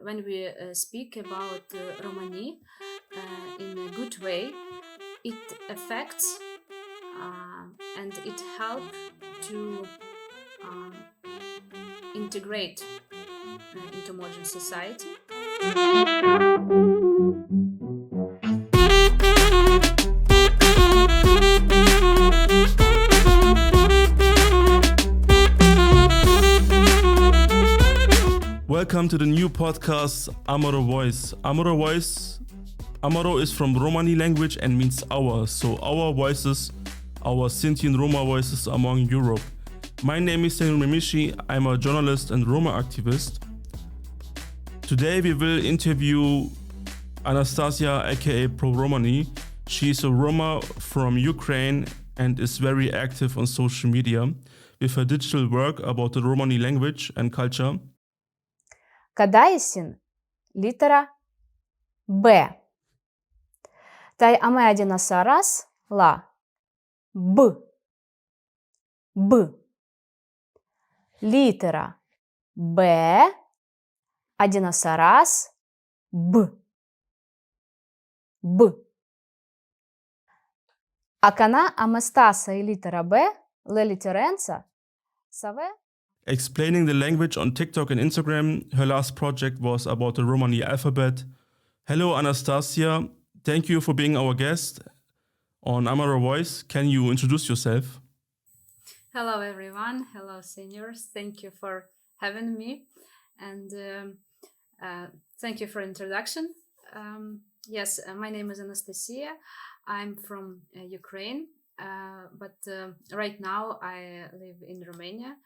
when we speak about Romani in a good way, it affects and it helps to um, integrate into modern society. Welcome to the new podcast Amaro Voice. Amaro is from Romani Language and means our. So our voices, our Sinti and Roma voices among Europe. My name is Senor Mimishi. I'm a journalist and Roma activist. Today we will interview Anastasia, aka Pro.Romani. She's a Roma from Ukraine and is very active on social media with her digital work about the Romani language and culture. Кадаисин литера Б. Тай аме один раз ла Б. Б. Литера Б один раз Б. Б. Акана аместаса и литера Б ле литеренца саве. Explaining the language on TikTok and Instagram, her last project was about the Romani Alphabet. Hello, Anastasia. Thank you for being our guest on Amaro Voice. Can you introduce yourself? Hello, everyone. Hello, seniors. Thank you for having me. And thank you for introduction. Yes, my name is Anastasia. I'm from Ukraine, but right now I live in Romania,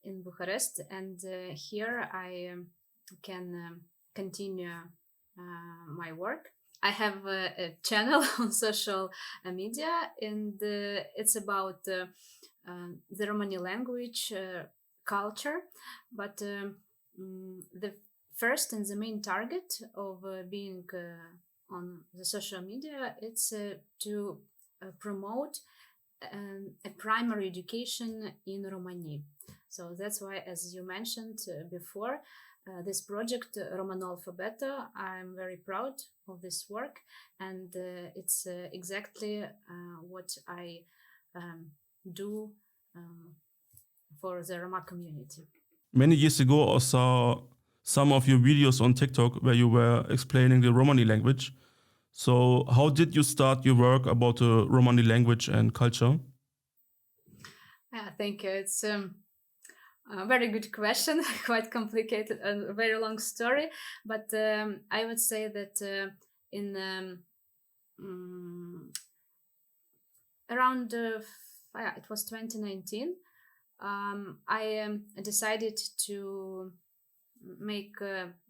in Bucharest, and here I can continue my work. I have a channel on social media, and it's about the Romani language culture, but the first and the main target of being on the social media, it's to promote a primary education in Romani. So that's why, as you mentioned before, this project, Romano Alphabet, I'm very proud of this work, and it's exactly what I do for the Roma community. Many years ago, I saw some of your videos on TikTok where you were explaining the Romani language. So how did you start your work about the Romani language and culture? Yeah, thank you. It's a very good question, quite complicated and a very long story. But I would say that in around, it was 2019, I decided to make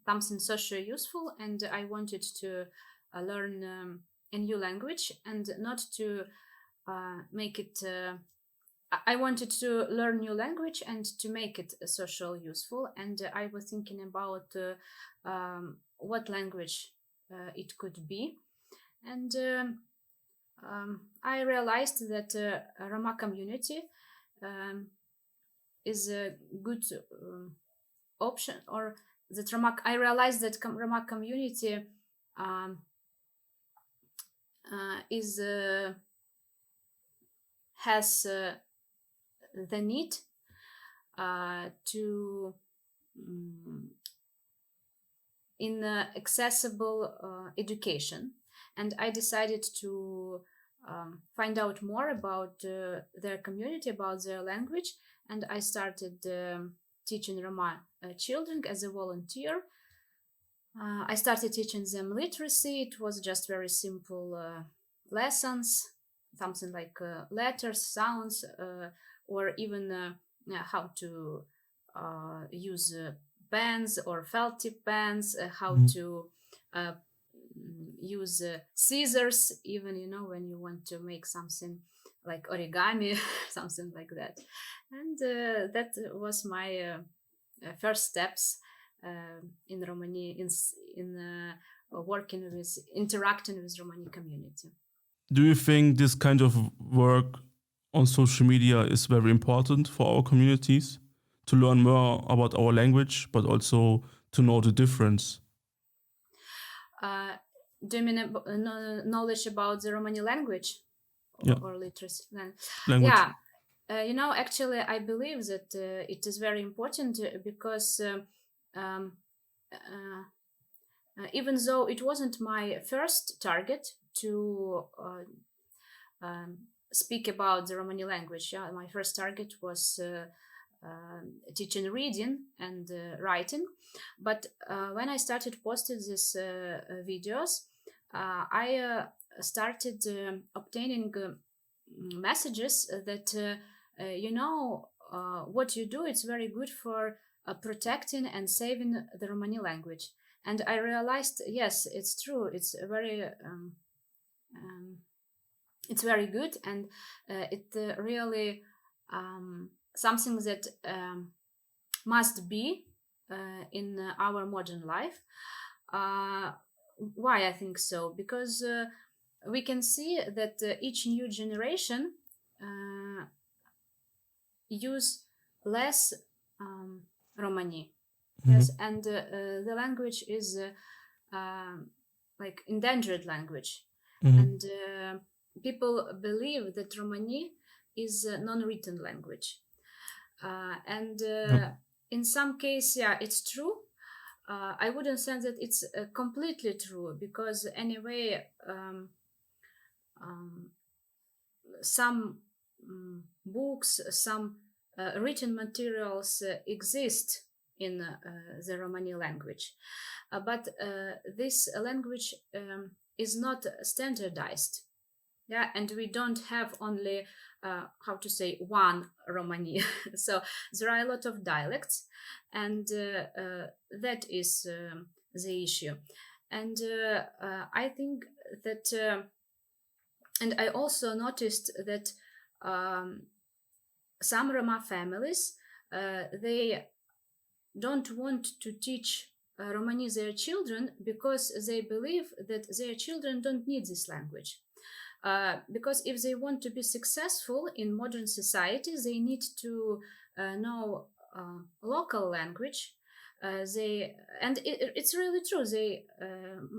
something socially useful, and I wanted to learn a new language, and not to make it I wanted to learn new language and to make it social useful, and I was thinking about what language it could be, and I realized that Roma community is a good option, or that I realized that Roma community has the need to in accessible education, and I decided to find out more about their community, about their language, and I started teaching Roma children as a volunteer. I started teaching them literacy. It was just very simple lessons, something like letters, sounds, or even how to use pens or felt tip pens, how to use scissors, even, when you want to make something like origami, something like that. And that was my first steps in Romani, in interacting with Romani community. Do you think this kind of work on social media is very important for our communities to learn more about our language, but also to know the difference do you mean knowledge about the Romani language or literacy? Language. Yeah. Actually, I believe that it is very important because even though it wasn't my first target to speak about the Romani language, my first target was teaching reading and writing. But when I started posting these videos, I started obtaining messages that what you do, it's very good for protecting and saving the Romani language. And I realized, yes, it's true. It's very good, and it really something that must be in our modern life. Why I think so? Because we can see that each new generation use less Romani. Mm-hmm. Yes, and the language is like endangered language. Mm-hmm. And people believe that Romani is a non-written language. In some cases, it's true. I wouldn't say that it's completely true, because anyway, some books, some written materials exist in the Romani language, but this language is not standardized. Yeah, and we don't have only one Romani. So there are a lot of dialects, and that is the issue. And I think that, and I also noticed that some Roma families, they don't want to teach Romani their children because they believe that their children don't need this language. Because if they want to be successful in modern society, they need to know local language. It's really true. They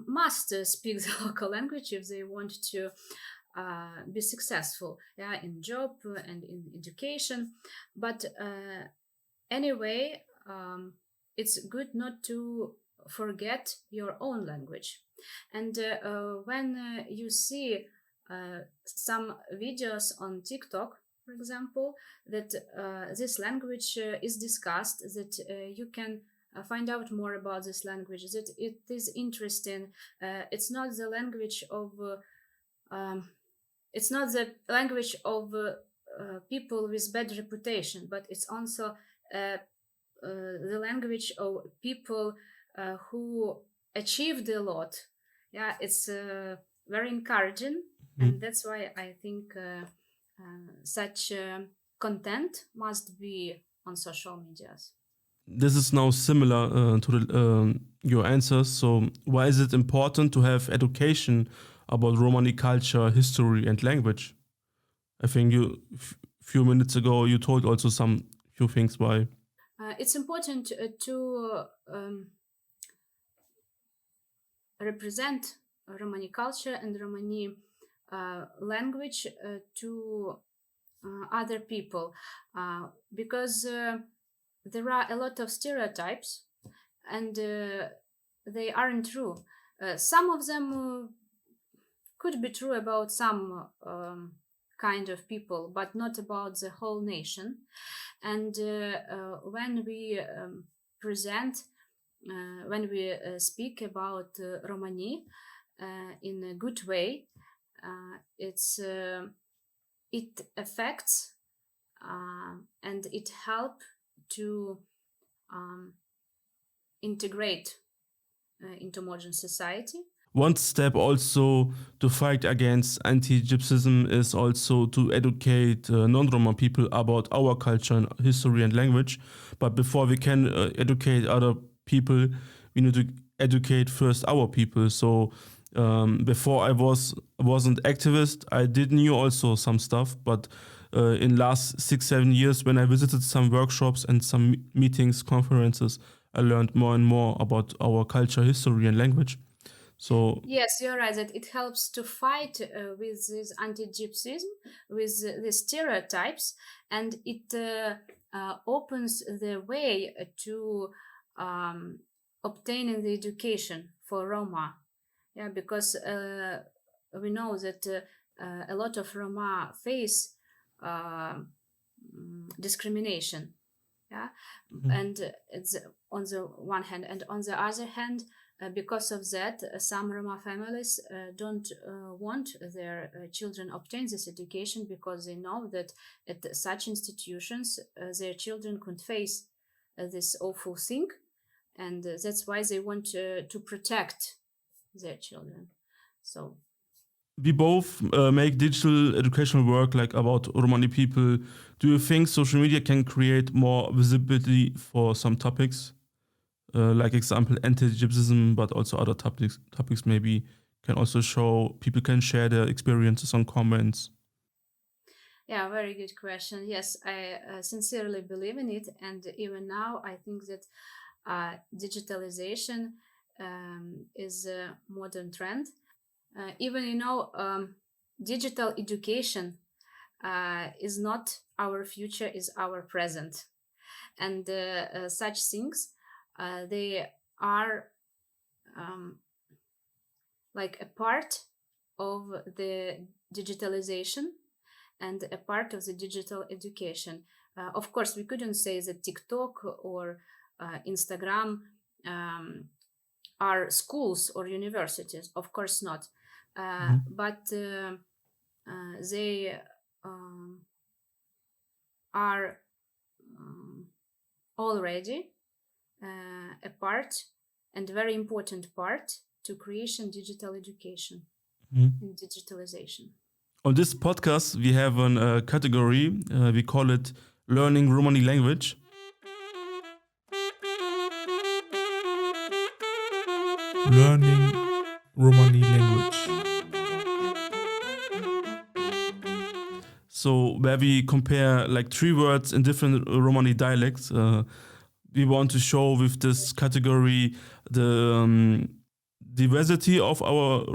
must speak the local language if they want to be successful, in job and in education. But anyway, it's good not to forget your own language. And when you see some videos on TikTok, for example, that this language is discussed, that you can find out more about this language, that it is interesting. It's not the language of people with bad reputation, but it's also the language of people who achieved a lot. Yeah, it's very encouraging. And that's why I think such content must be on social medias. This is now similar to your answers. So why is it important to have education about Romani culture, history, and language? I think few minutes ago you told also few things why. It's important to represent Romani culture and Romani language to other people, because there are a lot of stereotypes, and they aren't true. Some of them could be true about some kind of people, but not about the whole nation. And when we when we speak about Romani in a good way, it affects and it helps to integrate into modern society. One step also to fight against anti-gypsyism is also to educate non-Roma people about our culture and history and language. But before we can educate other people, we need to educate first our people. So before I wasn't activist, I did knew also some stuff, but in last 6-7 years, when I visited some workshops and some meetings, conferences, I learned more and more about our culture, history, and language. So Yes, you're right that it helps to fight with this anti-gypsyism, with the stereotypes, and it opens the way to obtaining the education for Roma. Yeah, because we know that a lot of Roma face discrimination. Yeah, and it's on the one hand, and on the other hand, because of that, some Roma families don't want their children obtain this education because they know that at such institutions their children could face this awful thing, and that's why they want to protect their children. So we both make digital educational work like about Romani people. Do you think social media can create more visibility for some topics? Like example anti-gypsyism, but also other topics maybe can also show people can share their experiences on comments. yeah, very good question. Yes, I sincerely believe in it, and even now I think that digitalization is a modern trend. Even digital education is not our future, is our present, and such things they are like a part of the digitalization and a part of the digital education. Of course, we couldn't say that TikTok or Instagram are schools or universities. Of course not. But they are already a part and very important part to creation digital education and digitalization. On this podcast, we have a category. We call it Learning Romani Language. Learning Romani Language. So where we compare like 3 words in different Romani dialects. We want to show with this category the diversity of our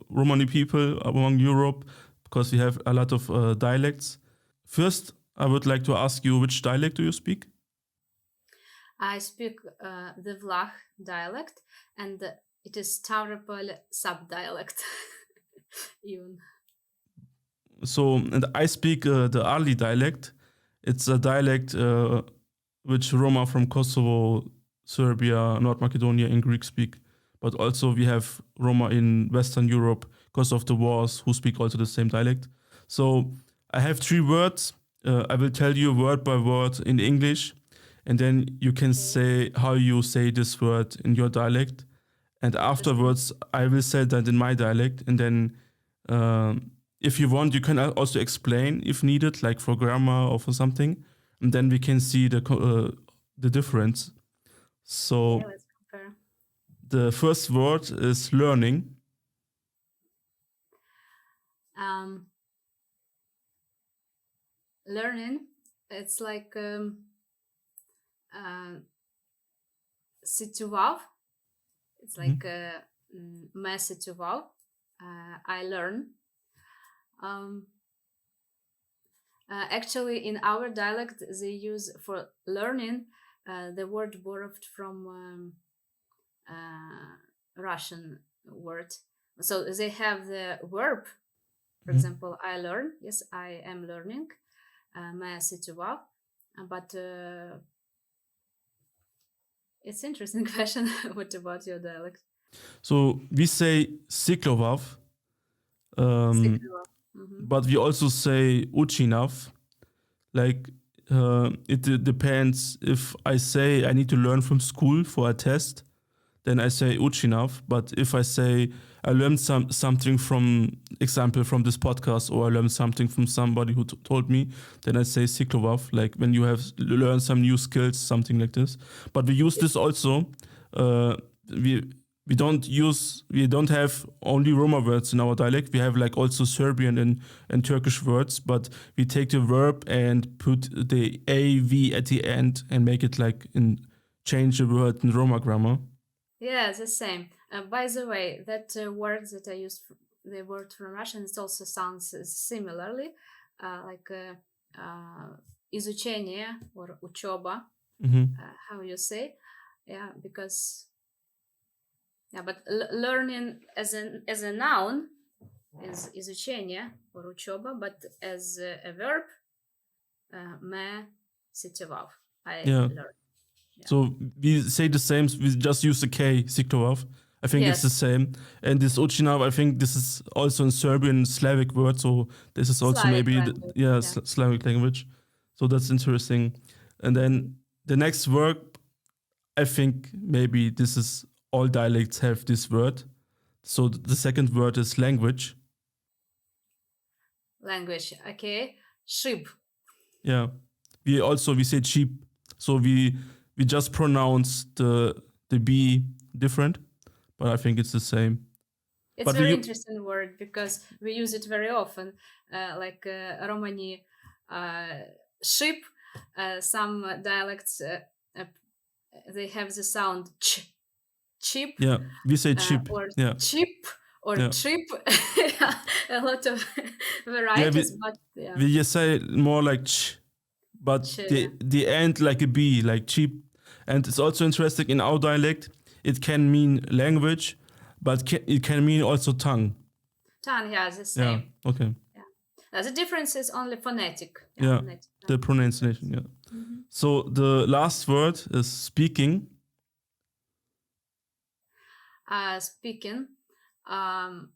Romani people among Europe, because we have a lot of dialects. First, I would like to ask you, which dialect do you speak? I speak the Vlah dialect, and it is Stavropol sub-dialect even. So, and I speak the Arli dialect. It's a dialect which Roma from Kosovo, Serbia, North Macedonia, and Greek speak. But also we have Roma in Western Europe because of the wars who speak also the same dialect. So I have 3 words. I will tell you word by word in English, and then you can say how you say this word in your dialect. And afterwards, I will say that in my dialect. And then if you want, you can also explain if needed, like for grammar or for something. And then we can see the difference. So let's compare. the first word is learning. Learning, it's like situval. It's like me situval. I learn. Actually, in our dialect, they use for learning the word borrowed from Russian word. So they have the verb. For example, I learn. Yes, I am learning. Me situval. But it's interesting question. What about your dialect? So we say siklovav, but we also say uchinav. Like it depends. If I say I need to learn from school for a test, then I say uchinav. But if I say I learned something from example from this podcast, or I learned something from somebody who told me, then I say siklovav. Like when you have learned some new skills, something like this. But we use this also. We don't have only Roma words in our dialect. We have like also Serbian and Turkish words, but we take the verb and put the AV at the end and make it like change the word in Roma grammar. Yeah, the same. By the way, that word that I used, the word from Russian, it also sounds similarly, like изучение or учеба, Hmm. how you say. Yeah, because yeah, but learning as a noun is изучение or учеба, but as a verb, me сетевав. I Yeah. learned. Yeah. So we say the same. We just use the K, Siktovav. I think it's the Yes, same. And this Ochinav, I think this is also in Serbian Slavic word. So this is also Slavic maybe, language. yeah, Yeah. Slavic language. So that's interesting. And then the next word, I think maybe this is all dialects have this word. So the second word is language. Language. Okay. Shib. Yeah. We say cheap. So we just pronounce the B different, but I think it's the same. It's But very we interesting word because we use it very often. Like Romani ship. Some dialects uh, they have the sound ch, cheap, yeah, we say cheap. or Yeah. cheap or Yeah. trip. A lot of Yeah, varieties, but yeah, we just say more like ch, but ch, yeah. the end like a B, like cheap. And it's also interesting in our dialect, it can mean language, but it can mean also tongue. Tongue, yeah, the Yeah. same. Okay. Yeah. The difference is only phonetic. Yeah, Yeah. phonetic. The Difference. pronunciation. Yeah. Mhm. So the last word is speaking. Speaking, um,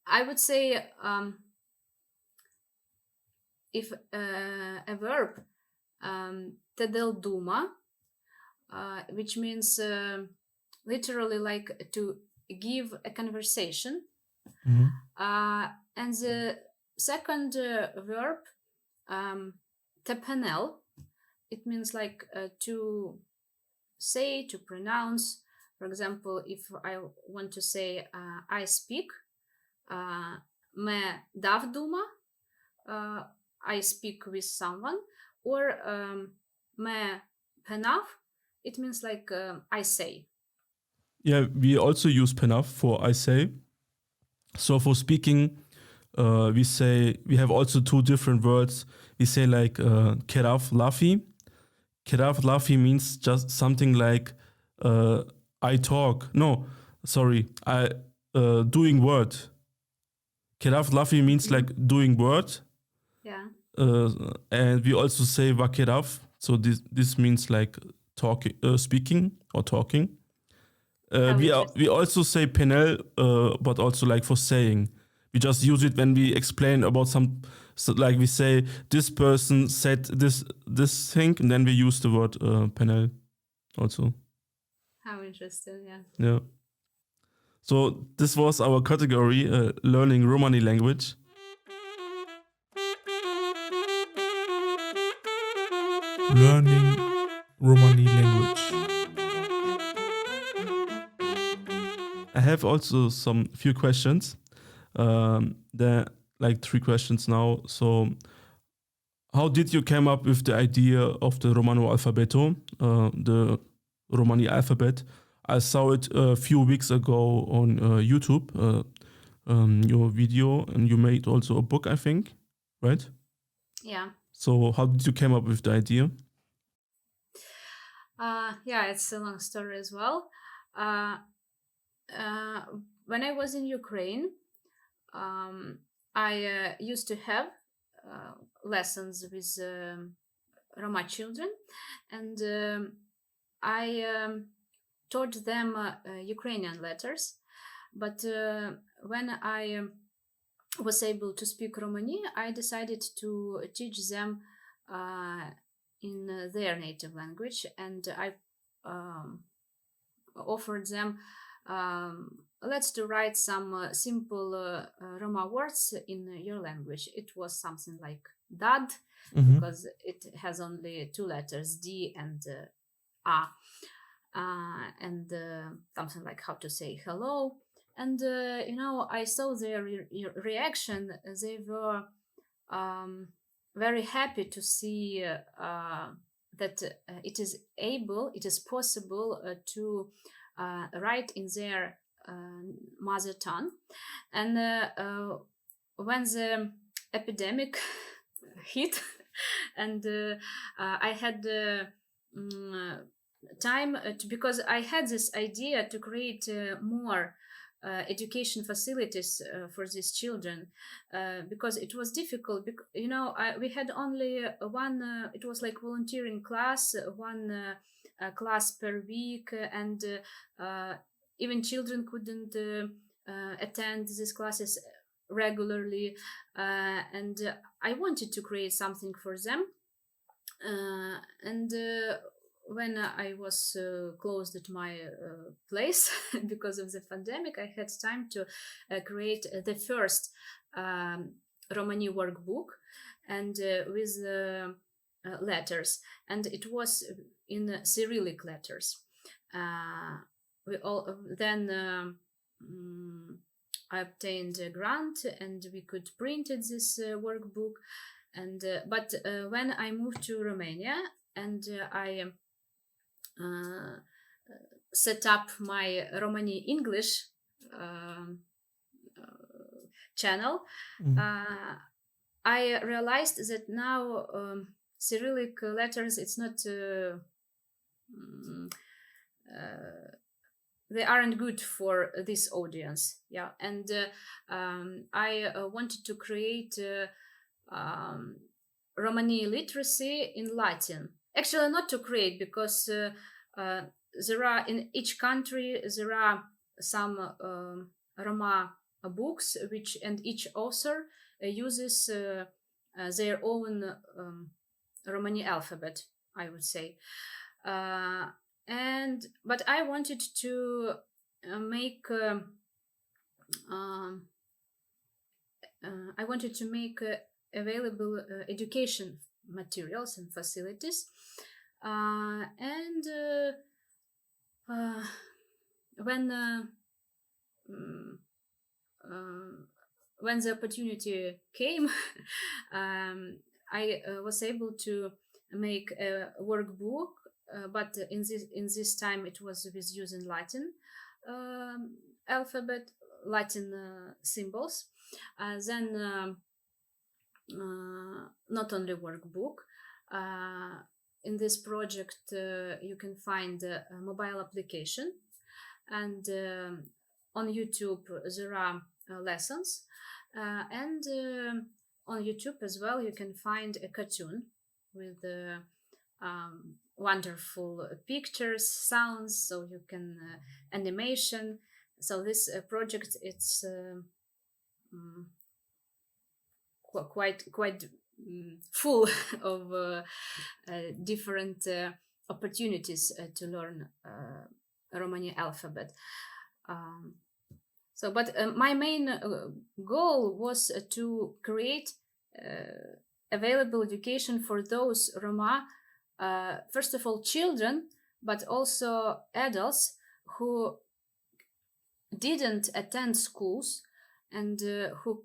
I would say if a verb, tedel duma, which means literally like to give a conversation. Mhm. And the second verb, tepenel, it means like to say, to pronounce. For example, if I want to say I speak, me dav duma, I speak with someone, or me penav, it means like I say. Yeah, we also use penaf for I say. So for speaking, we have also two different words. We say like keraf lafi. Keraf lafi means just something like I talk. No, sorry, I doing word. Keraf lafi means Mhm. like doing word, Yeah. and we also say vakeraf. So this means like talking, speaking or talking. How We interesting. also say penel, but also like for saying. We just use it when we explain about some, so like we say this person said this thing, and then we use the word penel also. How interesting. Yeah. Yeah. So this was our category, learning Romani language. Learning Romani language. I have also some few questions. There are like three questions now. So, how did you come up with the idea of the Romano Alphabeto, the Romani alphabet? I saw it a few weeks ago on YouTube, your video, and you made also a book, I think, right? Yeah. So, how did you come up with the idea? Yeah, it's a long story as well. Uh, uh, when I was in Ukraine, um, I used to have lessons with Roma children, and I taught them Ukrainian letters. But when I was able to speak Romani, I decided to teach them in their native language, and I offered them let's to write some simple Roma words in your language. It was something like dad, Mm-hmm. because it has only two letters, D and A, and something like how to say hello. And I saw their reaction. They were very happy to see that it is possible to write in their mother tongue. And when the epidemic hit, and I had time because I had this idea to create more education facilities for these children, because it was difficult. We had only one. It was like volunteering class, one class per week, and even children couldn't attend these classes regularly. And I wanted to create something for them. And when I was closed at my place because of the pandemic, I had time to create the first Romani workbook, and with letters, and it was in Cyrillic letters. I obtained a grant, and we could print this workbook. And but when I moved to Romania, and I set up my Romani English channel, I realized that now Cyrillic letters, it's not they aren't good for this audience. And I wanted to create Romani literacy in Latin. Actually, not to create, because there are in each country there are some Roma books, and each author uses their own Romani alphabet, I would say. But I wanted to make available education materials and facilities, and when the opportunity came, I was able to make a workbook, but in this time it was with using Latin alphabet, Latin symbols. Then not only workbook. In this project, you can find a mobile application, and on YouTube there are lessons, and on YouTube as well you can find a cartoon with wonderful pictures, sounds, so you can animation. So this project, it's quite full of different opportunities to learn Romani alphabet. But my main goal was to create available education for those Roma, first of all children, but also adults who didn't attend schools and who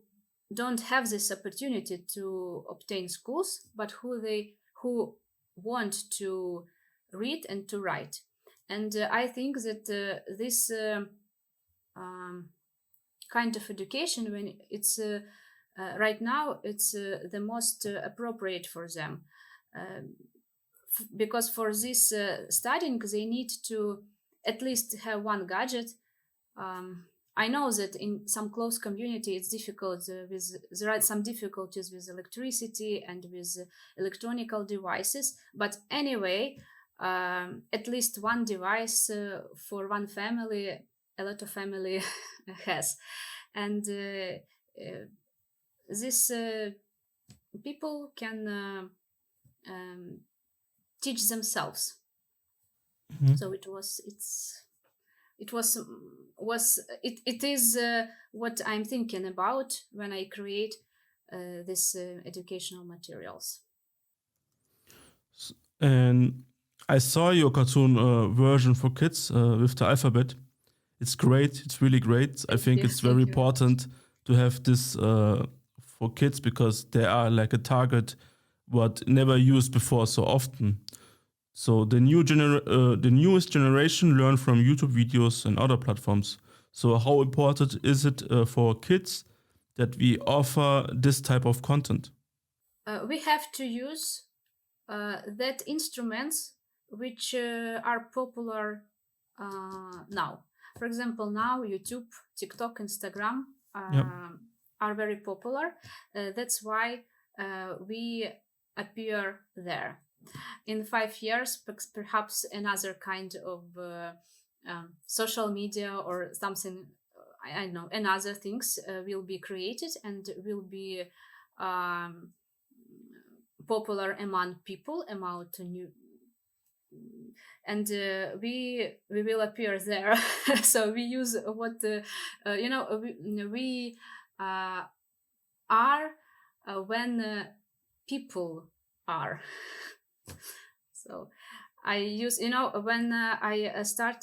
don't have this opportunity to obtain schools, but who want to read and to write. And I think that this kind of education, when it's right now, it's the most appropriate for them, because for this studying they need to at least have one gadget. I know that in some close community it's difficult there are some difficulties with electricity and with electronic devices, but anyway, at least one device for one family, a lot of family has. And this people can teach themselves. So it is what I'm thinking about when I create this educational materials. And I saw your cartoon version for kids with the alphabet. It's great. It's really great. I think it's very important to have this for kids, because they are like a target what never used before so often. So the newest generation learn from YouTube videos and other platforms. So how important is it for kids that we offer this type of content? We have to use that instruments which are popular now. For example, now YouTube, TikTok, Instagram Yeah. are very popular. That's why we appear there. In 5 years, perhaps another kind of social media or something, I don't know, another things will be created and will be um, popular among people, among new, and we will appear there. So we use what we are when people are. So I use, when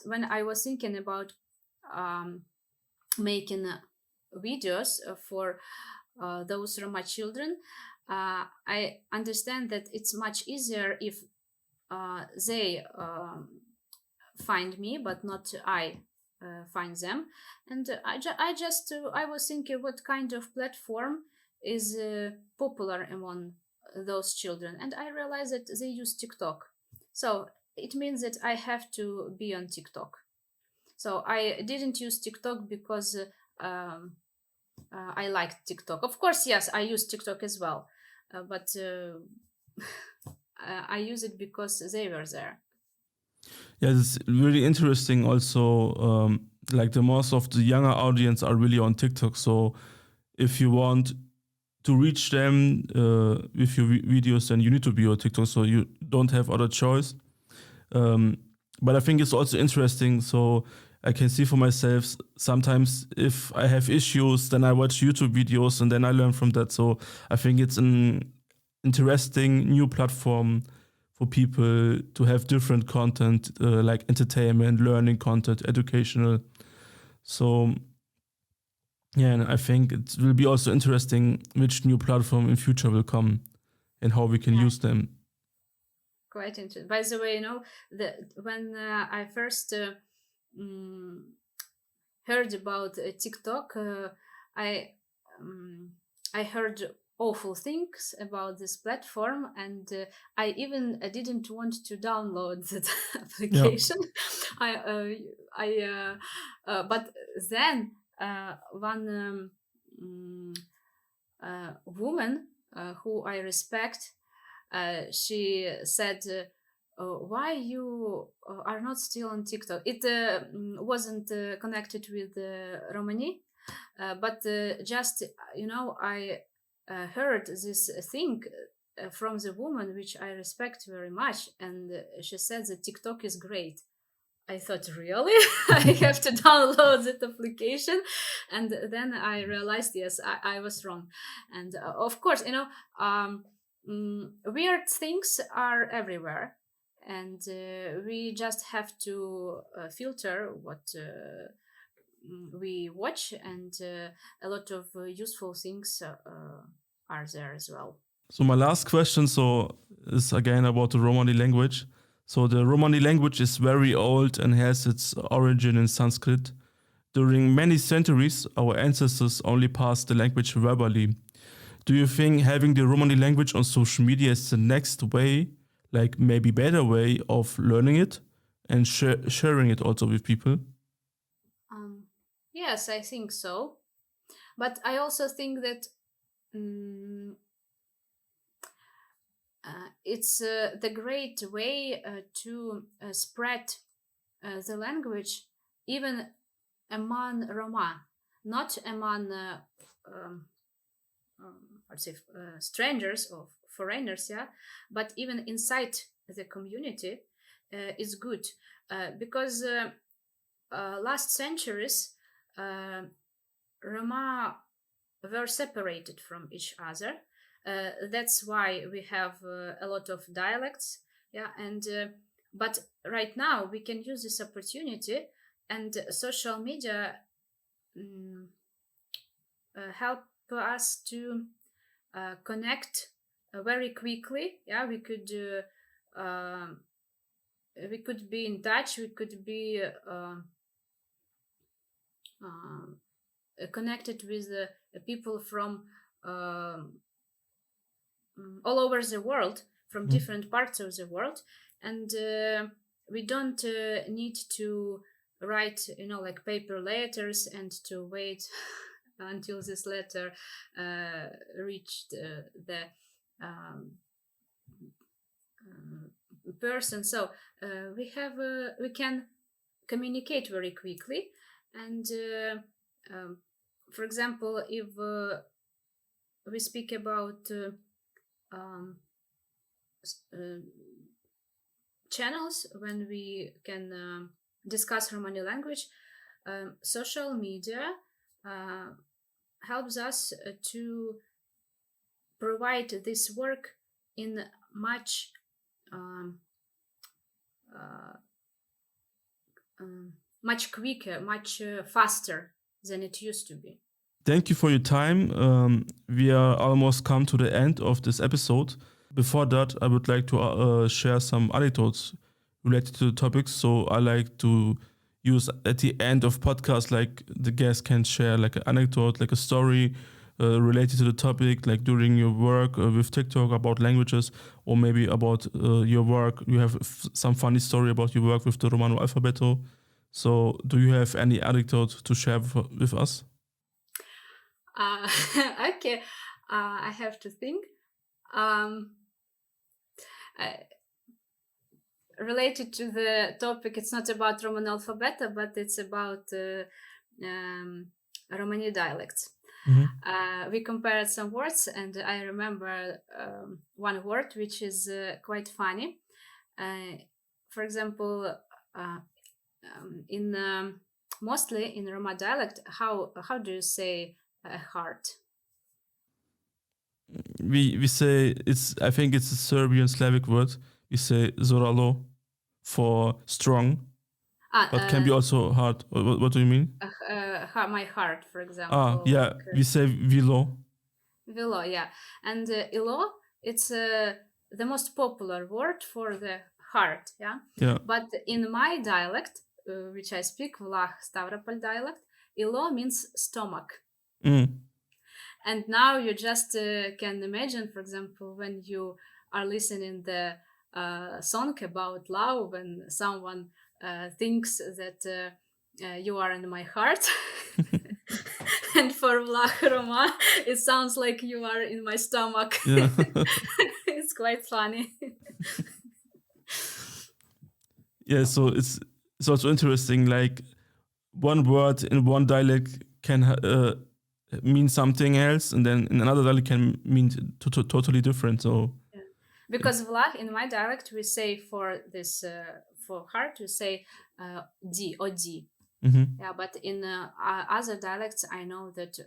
when I was thinking about making videos for those Roma children, I understand that it's much easier if they find me, but not I find them. And I was thinking what kind of platform is popular among those children, and I realized that they use TikTok. So it means that I have to be on TikTok. So I didn't use TikTok because I liked TikTok. Of course, yes, I use TikTok as well, but I use it because they were there. Yeah, it's really interesting. Also, like the most of the younger audience are really on TikTok. So if you want to reach them with your videos, then you need to be on TikTok. So you don't have other choice. But I think it's also interesting. So I can see for myself sometimes if I have issues, then I watch YouTube videos and then I learn from that. So I think it's an interesting new platform for people to have different content like entertainment, learning content, educational. So yeah, and I think it will be also interesting which new platform in future will come and how we can Yeah. use them. Quite interesting. By the way, when I first heard about TikTok, I heard awful things about this platform, and I even didn't want to download that application. But then one woman who I respect, she said, why you are not still on TikTok? It wasn't connected with Romani, but just, I heard this thing from the woman, which I respect very much. And she said that TikTok is great. I thought, really? I have to download that application. And then I realized, yes, I was wrong. And of course, weird things are everywhere. And we just have to filter what we watch. And a lot of useful things are there as well. So my last question is again about the Romani language. So the Romani language is very old and has its origin in Sanskrit. During many centuries, our ancestors only passed the language verbally. Do you think having the Romani language on social media is the next way, like maybe better way of learning it and sharing it also with people? Yes, I think so. But I also think that it's the great way to spread the language even among Roma, not among strangers or foreigners, yeah, but even inside the community is good because last centuries Roma were separated from each other. That's why we have a lot of dialects, yeah, and but right now we can use this opportunity, and social media help us to connect very quickly. Yeah, we could we could be in touch, we could be connected with people from all over the world, from different parts of the world, and we don't need to write, like paper letters and to wait until this letter reached the person. So we can communicate very quickly, and for example, if we speak about channels when we can discuss Romani language, social media helps us to provide this work in much much quicker, much faster than it used to be. Thank you for your time. We are almost come to the end of this episode. Before that, I would like to share some anecdotes related to the topics. So I like to use at the end of podcast, like the guest can share like an anecdote, like a story related to the topic, like during your work with TikTok about languages, or maybe about your work. You have some funny story about your work with the Romano Alphabet. So do you have any anecdote to share with us? Okay, I have to think. Related to the topic, it's not about Roman alphabet, but it's about Romani dialects. We compared some words, and I remember one word which is quite funny. For example, in mostly in Roma dialect, how do you say heart? We say I think it's a Serbian Slavic word. We say zoralo for strong, but can be also hard. What do you mean? My heart, for example. Yeah, like, we say vilo. Vilo, yeah. And ilo, it's the most popular word for the heart, yeah? Yeah. But in my dialect, which I speak, Vlah Stavropol dialect, ilo means stomach. And now you just can imagine, for example, when you are listening the song about love, when someone thinks that you are in my heart, and for Vlah Roma, it sounds like you are in my stomach. Yeah. It's quite funny. Yeah, so it's also interesting, like one word in one dialect can mean something else, and then in another dialect can mean totally different. So yeah. Because Vlah, in my dialect, we say for this for heart, we say di or di. Yeah, but in other dialects, I know that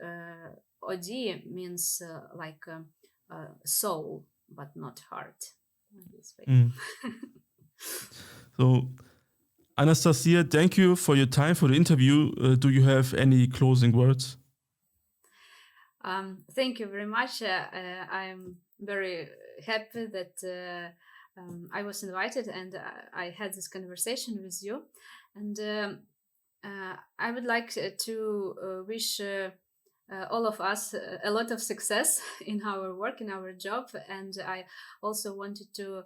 odi means like soul, but not heart. This way. So, Anastasia, thank you for your time for the interview. Do you have any closing words? Thank you very much. I'm very happy that I was invited and I had this conversation with you. And I would like to wish all of us a lot of success in our work, in our job. And I also wanted to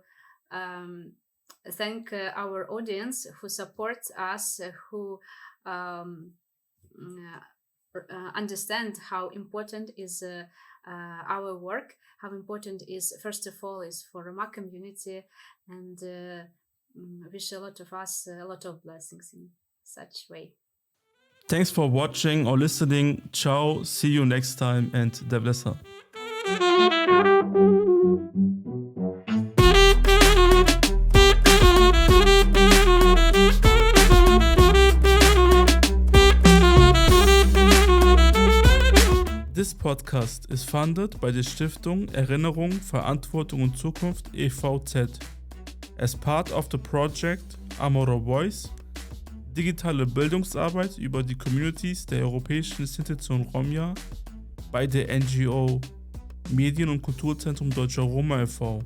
thank our audience who supports us, who understand how important is our work, how important is, first of all, is for Roma community, and wish a lot of us a lot of blessings in such way. Thanks for watching or listening. Ciao, see you next time, and der blesser. This podcast is funded by the Stiftung Erinnerung, Verantwortung und Zukunft e.V.Z. as part of the project Amaro Voice, digitale Bildungsarbeit über die Communities der europäischen Sinti und Roma bei der NGO Medien und Kulturzentrum Deutscher Roma e.V.